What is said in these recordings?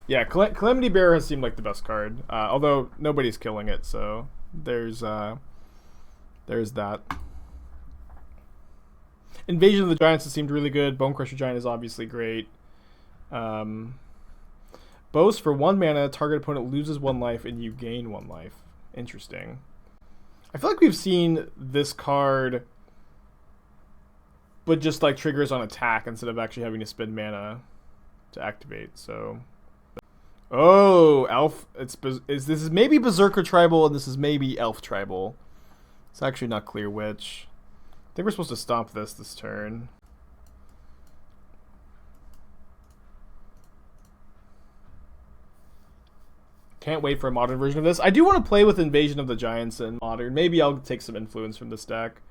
Yeah, Calamity Bearer has seemed like the best card, although nobody's killing it, so there's that. Invasion of the Giants has seemed really good. Bonecrusher Giant is obviously great. Boast for 1 mana, target opponent loses 1 life and you gain 1 life. Interesting. I feel like we've seen this card, but just like triggers on attack instead of actually having to spend mana to activate. So, oh, Elf. This is maybe Berserker Tribal and this is maybe Elf Tribal. It's actually not clear which. I think we're supposed to stomp this turn. Can't wait for a modern version of this. I do want to play with Invasion of the Giants in modern. Maybe I'll take some influence from this deck.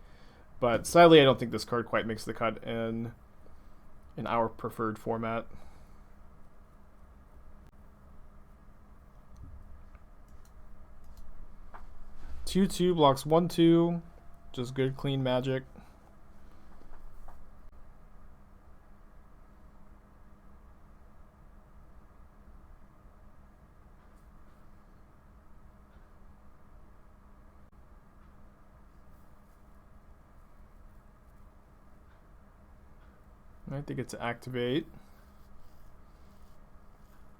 But sadly, I don't think this card quite makes the cut in our preferred format. Two blocks 1/2. Just good, clean magic. I think it's activate.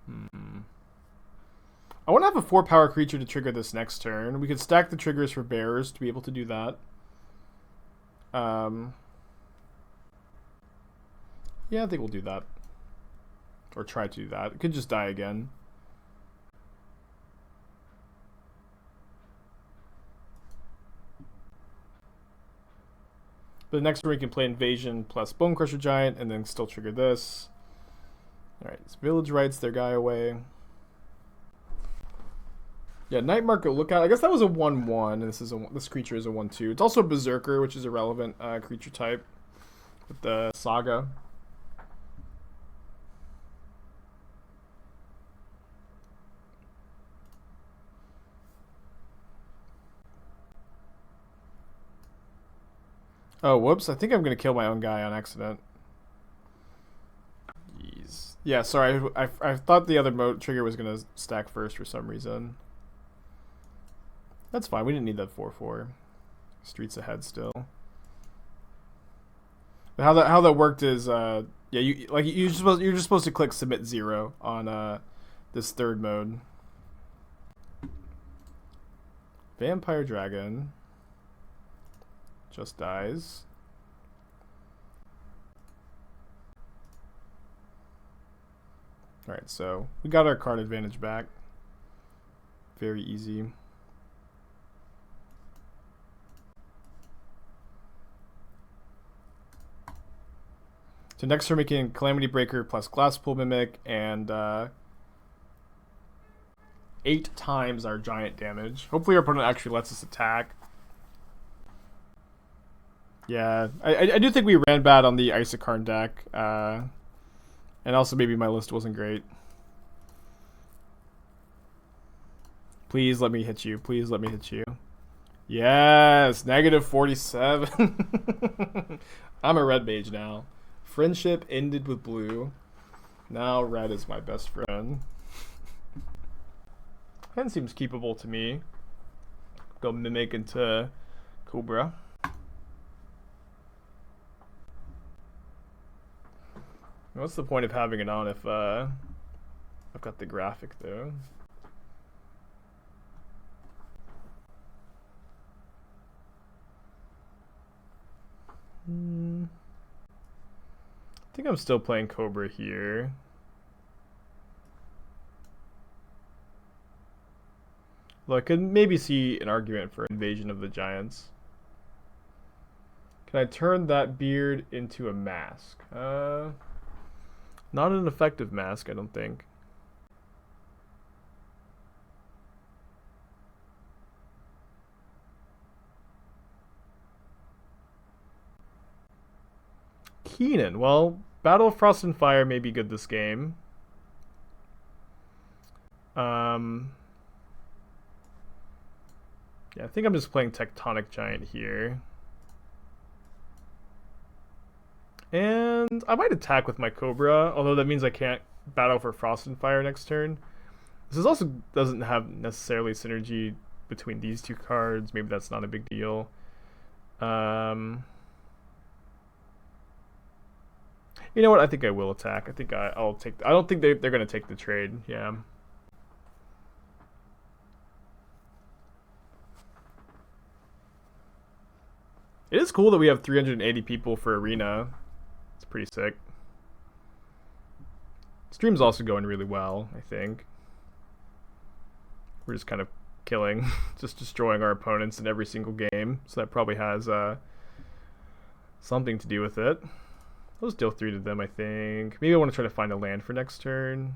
I want to have a 4-power creature to trigger this next turn. We could stack the triggers for bears to be able to do that. Yeah, I think we'll do that. Or try to do that. It could just die again. But the next turn we can play Invasion plus Bonecrusher Giant and then still trigger this. Alright, so Village writes their guy away. Yeah, Night Market Lookout. I guess that was a 1/1, and this creature is a 1/2. It's also a Berserker, which is a relevant creature type with the Saga. Oh, whoops. I think I'm going to kill my own guy on accident. Jeez. Yeah, sorry. I thought the other trigger was going to stack first for some reason. That's fine. We didn't need that 4/4. Streets ahead still. But how that worked is yeah, you're just supposed to click submit 0 on this third mode. Vampire Dragon just dies. Alright, so we got our card advantage back. Very easy. So next turn we can Calamity Breaker plus Glasspool Mimic and 8 times our giant damage. Hopefully our opponent actually lets us attack. Yeah, I do think we ran bad on the Isokarn deck. And also maybe my list wasn't great. Please let me hit you. Please let me hit you. Yes, -47. I'm a red mage now. Friendship ended with blue. Now red is my best friend. That seems keepable to me. Go Mimic into Cobra. What's the point of having it on if I've got the graphic though? I think I'm still playing Cobra here. Well, I could maybe see an argument for Invasion of the Giants. Can I turn that beard into a mask? Not an effective mask, I don't think. Keenan. Well, Battle of Frost and Fire may be good this game. Yeah, I think I'm just playing Tectonic Giant here. And I might attack with my Cobra, although that means I can't battle for Frost and Fire next turn. This also doesn't have necessarily synergy between these two cards. Maybe that's not a big deal. You know what? I think I will attack. I think I'll take. I don't think they're going to take the trade. Yeah. It is cool that we have 380 people for Arena. It's pretty sick. Stream's also going really well, I think. We're just kind of killing, just destroying our opponents in every single game. So that probably has something to do with it. I'll just deal 3 to them, I think. Maybe I want to try to find a land for next turn.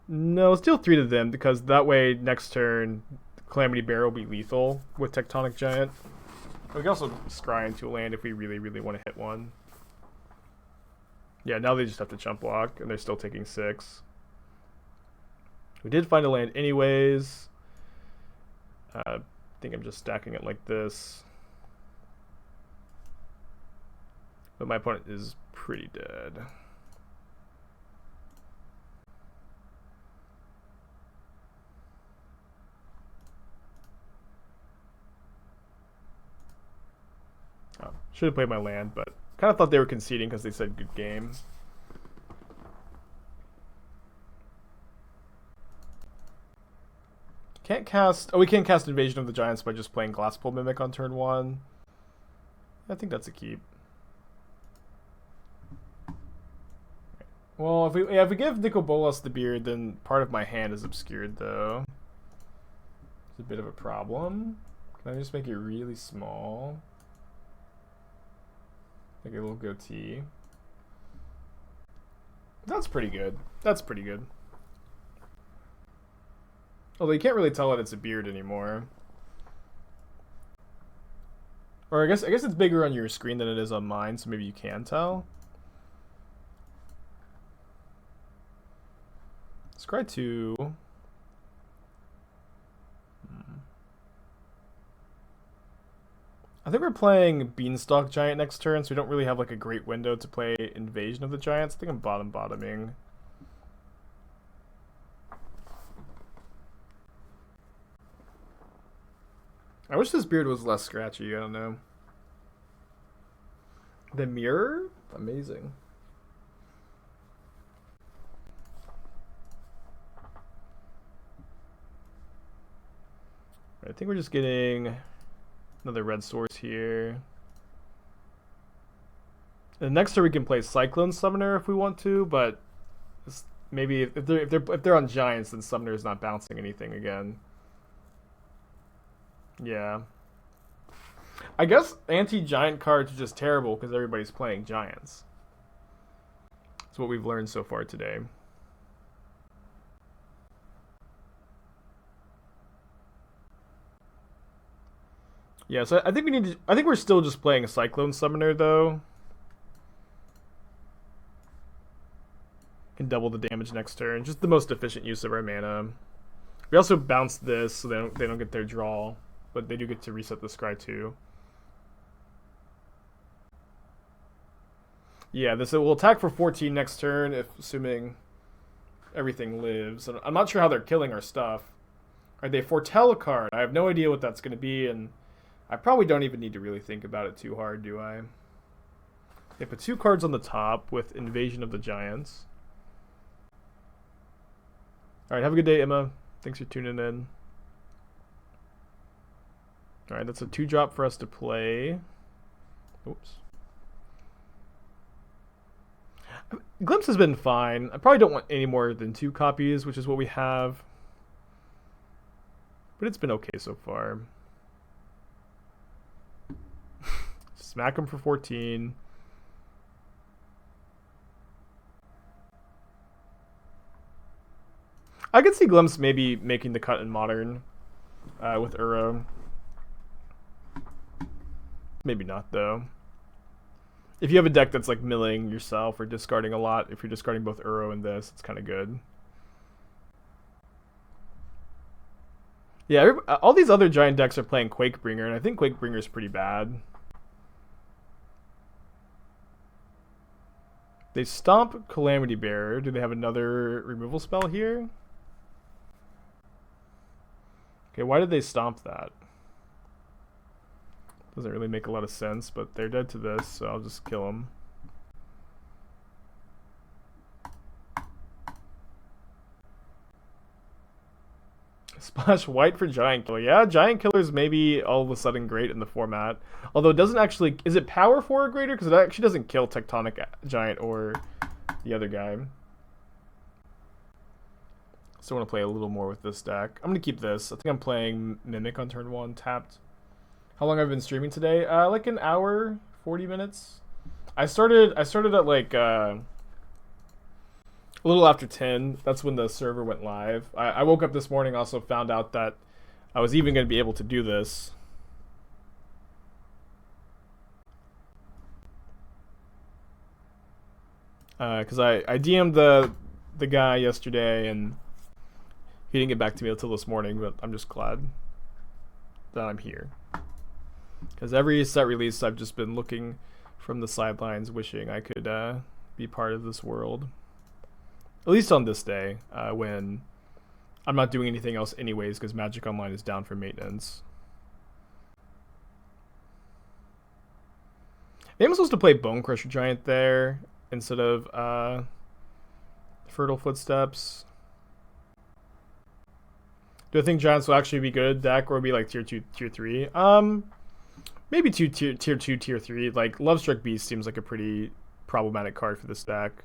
No, let's deal 3 to them, because that way next turn Calamity Bearer will be lethal with Tectonic Giant. We can also scry into a land if we really, really want to hit one. Yeah, now they just have to chump block, and they're still taking 6. We did find a land anyways. I think I'm just stacking it like this. But my opponent is pretty dead. Oh, should have played my land, but kind of thought they were conceding because they said good game. Can't cast... Oh, we can't cast Invasion of the Giants by just playing Glasspool Mimic on turn 1. I think that's a keep. Well, if we give Nicobolas the Beard, then part of my hand is obscured, though. It's a bit of a problem. Can I just make it really small? Like a little goatee. That's pretty good. That's pretty good. Although you can't really tell that it's a beard anymore. Or I guess it's bigger on your screen than it is on mine, so maybe you can tell. Scry 2. I think we're playing Beanstalk Giant next turn, so we don't really have like a great window to play Invasion of the Giants. I think I'm bottoming. I wish this beard was less scratchy, I don't know. The mirror? Amazing. I think we're just getting another red source here. And next turn we can play Cyclone Summoner if we want to, but maybe if they're on Giants, then Summoner's not bouncing anything again. Yeah. I guess anti-Giant cards are just terrible because everybody's playing Giants. That's what we've learned so far today. Yeah, so I think we need to... I think we're still just playing a Cyclone Summoner, though. Can double the damage next turn. Just the most efficient use of our mana. We also bounce this, so they don't get their draw. But they do get to reset the scry, too. Yeah, this will attack for 14 next turn, if assuming everything lives. And I'm not sure how they're killing our stuff. Alright, they foretell a card. I have no idea what that's going to be, and I probably don't even need to really think about it too hard, do I? They put 2 cards on the top with Invasion of the Giants. Alright, have a good day, Emma. Thanks for tuning in. Alright, that's a 2-drop for us to play. Oops. Glimpse has been fine. I probably don't want any more than 2 copies, which is what we have. But it's been okay so far. Smack him for 14. I could see Glimpse maybe making the cut in Modern with Uro. Maybe not, though. If you have a deck that's like milling yourself or discarding a lot, if you're discarding both Uro and this, it's kind of good. Yeah, all these other Giant decks are playing Quakebringer, and I think Quakebringer is pretty bad. They stomp Calamity Bearer. Do they have another removal spell here? Okay, why did they stomp that? Doesn't really make a lot of sense, but they're dead to this, so I'll just kill them. Splash white for Giant Killer. Yeah, Giant Killer's maybe all of a sudden great in the format. Although it doesn't actually... Is it power 4 or greater? Because it actually doesn't kill Tectonic Giant or the other guy. Still want to play a little more with this deck. I'm going to keep this. I think I'm playing Mimic on turn 1, tapped. How long have I been streaming today? Like an hour, 40 minutes. I started at like... a little after 10. That's when the server went live. I woke up this morning, also found out that I was even going to be able to do this. Because I DM'd the guy yesterday, and he didn't get back to me until this morning, but I'm just glad that I'm here. Because every set release, I've just been looking from the sidelines, wishing I could be part of this world. At least on this day, when I'm not doing anything else anyways, because Magic Online is down for maintenance. Maybe I'm supposed to play Bonecrusher Giant there instead of Fertile Footsteps. Do I think Giants will actually be good deck, or be like tier 2, tier 3? Maybe tier 2, tier 3. Like Lovestruck Beast seems like a pretty problematic card for this deck.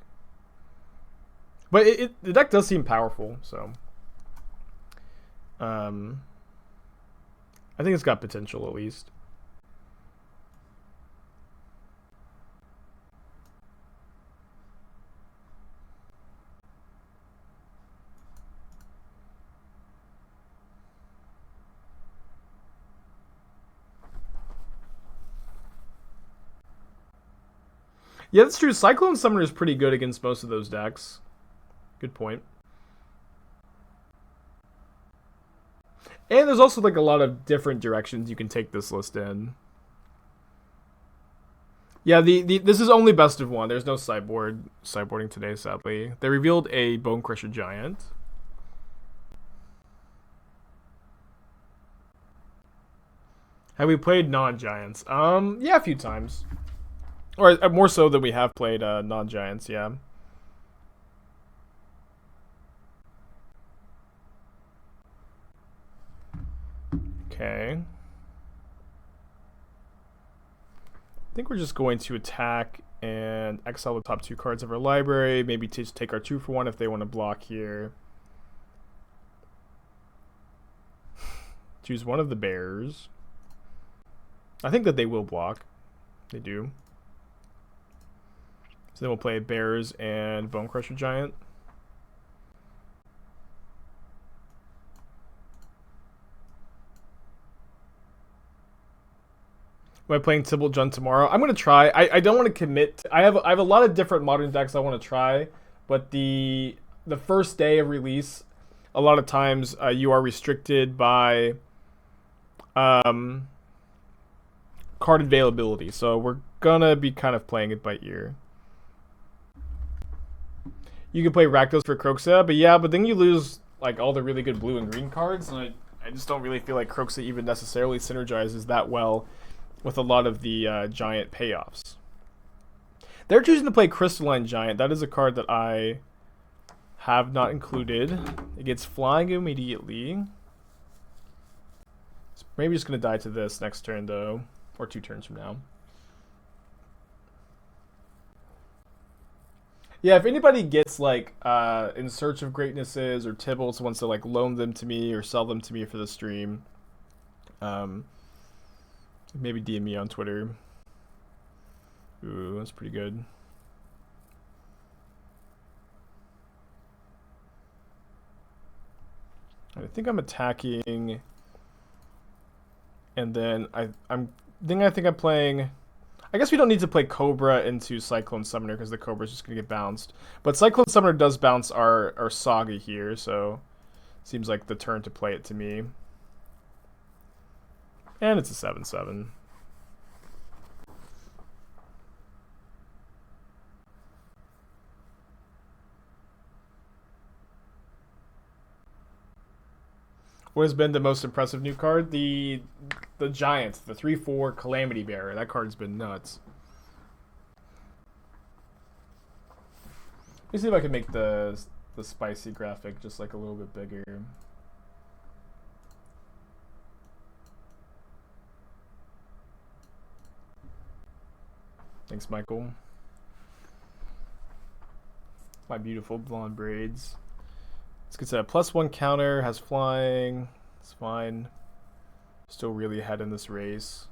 But the deck does seem powerful, so I think it's got potential at least. Yeah, that's true. Cyclone Summoner is pretty good against most of those decks. Good point. And there's also like a lot of different directions you can take this list in. Yeah, this is only best of 1. There's no sideboarding today, sadly. They revealed a Bonecrusher Giant. Have we played non-giants? Yeah, a few times. Or more so than we have played non-giants, yeah. Okay. I think we're just going to attack and exile the top 2 cards of our library. Maybe just take our 2 for 1 if they want to block here. Choose one of the bears. I think that they will block. They do. So then we'll play Bears and Bonecrusher Giant. Am I playing Tibble Jun tomorrow? I'm gonna try. I don't want to commit. I have a lot of different modern decks I want to try, but the first day of release, a lot of times you are restricted by card availability. So we're gonna be kind of playing it by ear. You can play Rakdos for Croxia, but then you lose like all the really good blue and green cards, and I just don't really feel like Croxia even necessarily synergizes that well with a lot of the giant payoffs. They're choosing to play Crystalline Giant. That is a card that I have not included. It gets flying immediately. It's maybe just going to die to this next turn, though. Or 2 turns from now. Yeah, if anybody gets, like, In Search of Greatnesses or Tibbles wants to, like, loan them to me or sell them to me for the stream, maybe DM me on Twitter. Ooh, that's pretty good. I think I'm attacking, and then I think I'm playing. I guess we don't need to play Cobra into Cyclone Summoner because the Cobra is just gonna get bounced. But Cyclone Summoner does bounce our Saga here, so seems like the turn to play it to me. And it's a 7/7. What has been the most impressive new card? The Giant, the 3/4 Calamity Bearer. That card's been nuts. Let me see if I can make the spicy graphic just like a little bit bigger. Thanks, Michael. My beautiful blonde braids. Let's get to a +1 counter, has flying. It's fine. Still really ahead in this race.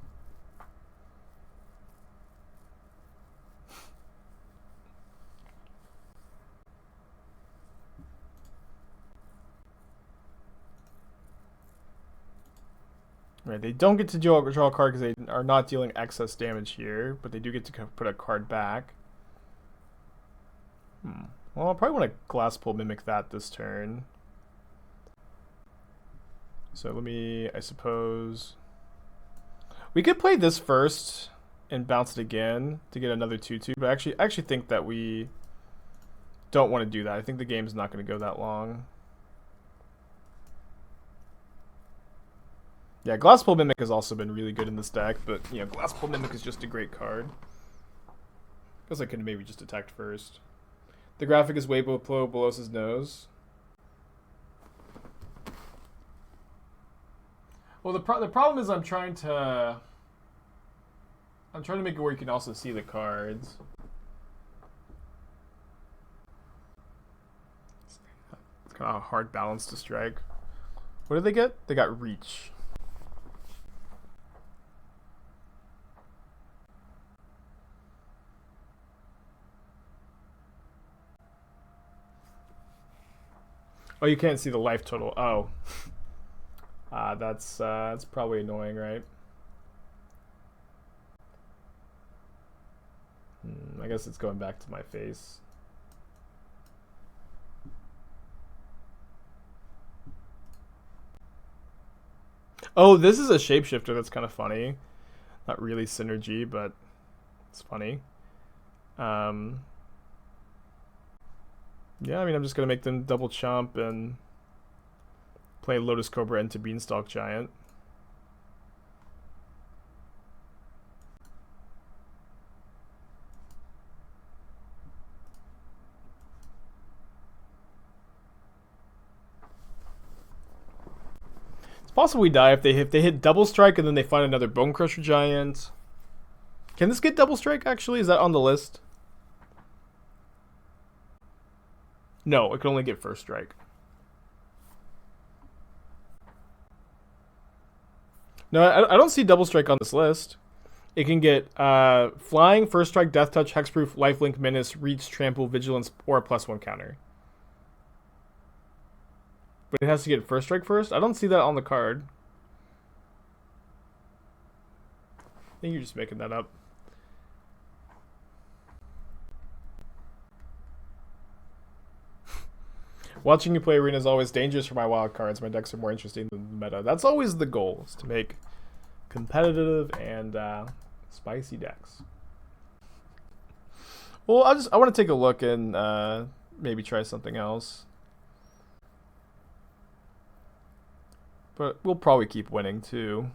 Right, they don't get to draw a card because they are not dealing excess damage here, but they do get to put a card back. Well, I'll probably want to Glasspool mimic that this turn. So let me, I suppose... We could play this first and bounce it again to get another 2/2, but I actually think that we don't want to do that. I think the game's not going to go that long. Yeah, Glasspool Mimic has also been really good in this deck, but, you know, Glasspool Mimic is just a great card. Guess I could have maybe just attacked first. The graphic is way below his nose. Well, the problem is I'm trying to make it where you can also see the cards. It's kind of a hard balance to strike. What did they get? They got Reach. Oh, you can't see the life total. Oh. That's probably annoying, right? I guess it's going back to my face. Oh, this is a shapeshifter. That's kind of funny. Not really synergy, but it's funny. Yeah, I mean, I'm just going to make them double chomp and play Lotus Cobra into Beanstalk Giant. It's possible we die if they hit double strike and then they find another Bonecrusher Giant. Can this get double strike, actually? Is that on the list? No, it can only get first strike. No, I don't see double strike on this list. It can get flying, first strike, death touch, hexproof, lifelink, menace, reach, trample, vigilance, or a +1 counter. But it has to get first strike first? I don't see that on the card. I think you're just making that up. Watching you play Arena is always dangerous for my wild cards. My decks are more interesting than the meta. That's always the goal, is to make competitive and spicy decks. Well, I want to take a look and maybe try something else. But we'll probably keep winning too.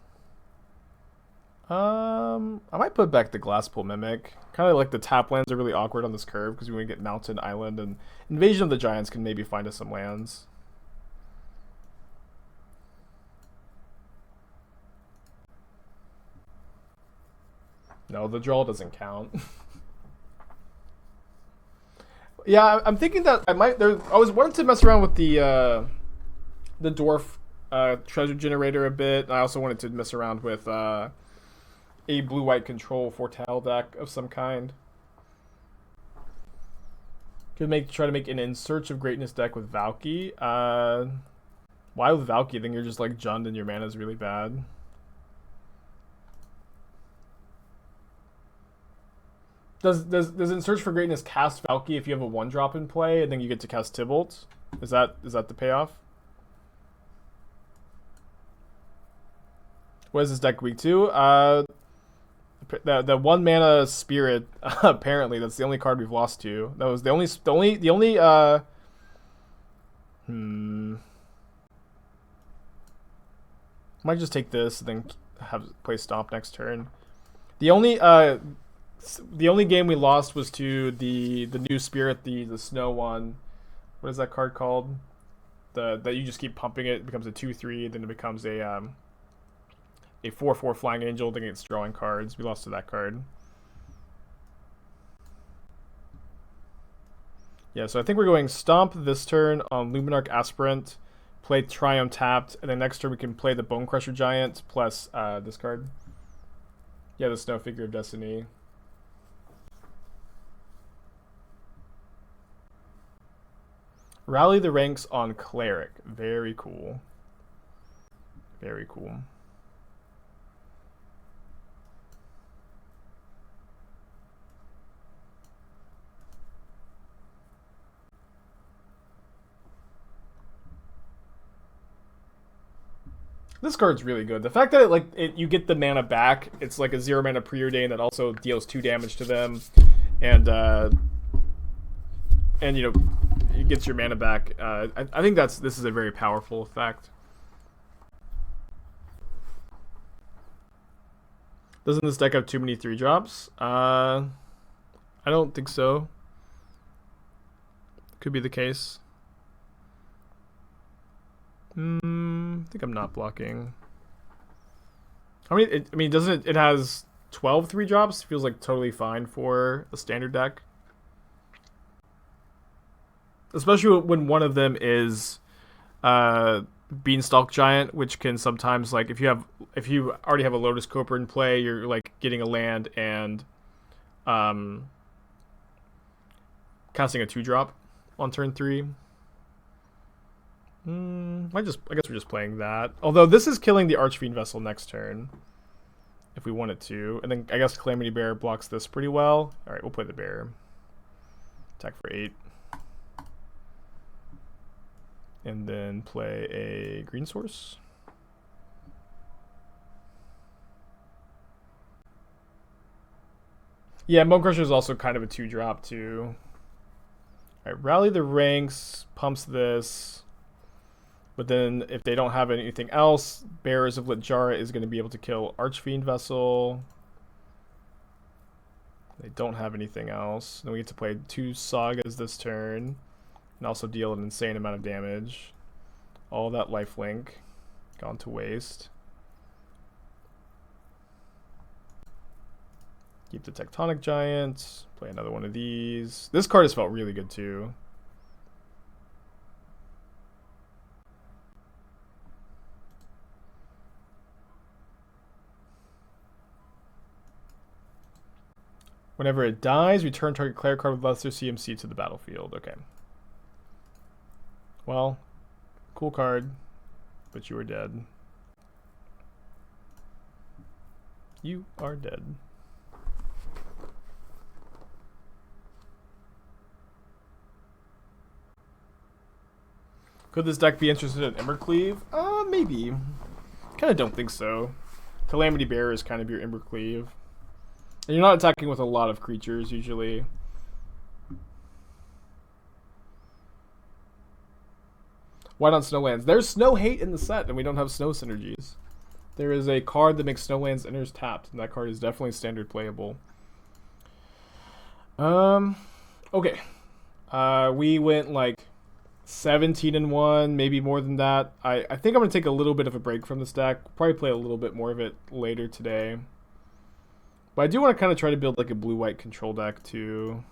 I might put back the Glasspool Mimic. Kind of like the tap lands are really awkward on this curve because we want to get Mountain, Island, and Invasion of the Giants can maybe find us some lands. No, the draw doesn't count. Yeah, I'm thinking that I might. I was wanting to mess around with the dwarf treasure generator a bit. I also wanted to mess around with a blue-white control Foretell deck of some kind. Could try to make an In Search of Greatness deck with Valky. Why with Valky? I think you're just like Jund and your mana is really bad. Does In Search for Greatness cast Valky if you have a 1-drop in play and then you get to cast Tybalt? Is that the payoff? What is this deck weak to? The 1 mana Spirit, apparently that's the only card we've lost to. That was the only Might just take this and then play Stomp next turn. The only game we lost was to the new Spirit, the snow one. What is that card called? That you just keep pumping it becomes a 2/3, then it becomes a 4/4 Flying Angel, then it's drawing cards. We lost to that card. Yeah, so I think we're going Stomp this turn on Luminarch Aspirant, play Triome tapped, and then next turn we can play the Bonecrusher Giant plus this card. Yeah, the Snow Figure of Destiny. Rally the ranks on Cleric. Very cool. Very cool. This card's really good. The fact that you get the mana back, it's like a 0 mana preordain that also deals 2 damage to them, and you know, it gets your mana back. I think this is a very powerful effect. Doesn't this deck have too many 3-drops? I don't think so. Could be the case. I think I'm not blocking. How many? I mean, doesn't it? It has 12 3-drops. Feels like totally fine for a standard deck. Especially when one of them is Beanstalk Giant, which can sometimes, like, if you already have a Lotus Cobra in play, you're like getting a land and casting a 2-drop on turn 3. I guess we're just playing that. Although this is killing the Archfiend Vessel next turn, if we wanted to, and then I guess Calamity Bearer blocks this pretty well. All right, we'll play the Bear. Attack for 8. And then play a green source. Yeah, Bonecrusher is also kind of a 2-drop too. Alright, Rally the Ranks, pumps this. But then if they don't have anything else, Bears of Littjara is going to be able to kill Archfiend Vessel. They don't have anything else. Then we get to play 2 Sagas this turn. And also deal an insane amount of damage. All that lifelink gone to waste. Keep the Tectonic Giant. Play another one of these. This card has felt really good too. Whenever it dies, return target cleric card with lesser CMC to the battlefield. Okay. Well, cool card, but you are dead. You are dead. Could this deck be interested in Embercleave? Maybe. Kind of don't think so. Calamity Bearer is kind of your Embercleave. And you're not attacking with a lot of creatures, usually. Why not Snowlands? There's snow hate in the set, and we don't have snow synergies. There is a card that makes Snowlands enters tapped, and that card is definitely standard playable. Okay. We went like 17-1, maybe more than that. I think I'm going to take a little bit of a break from this deck. Probably play a little bit more of it later today. But I do want to kind of try to build like a blue-white control deck too.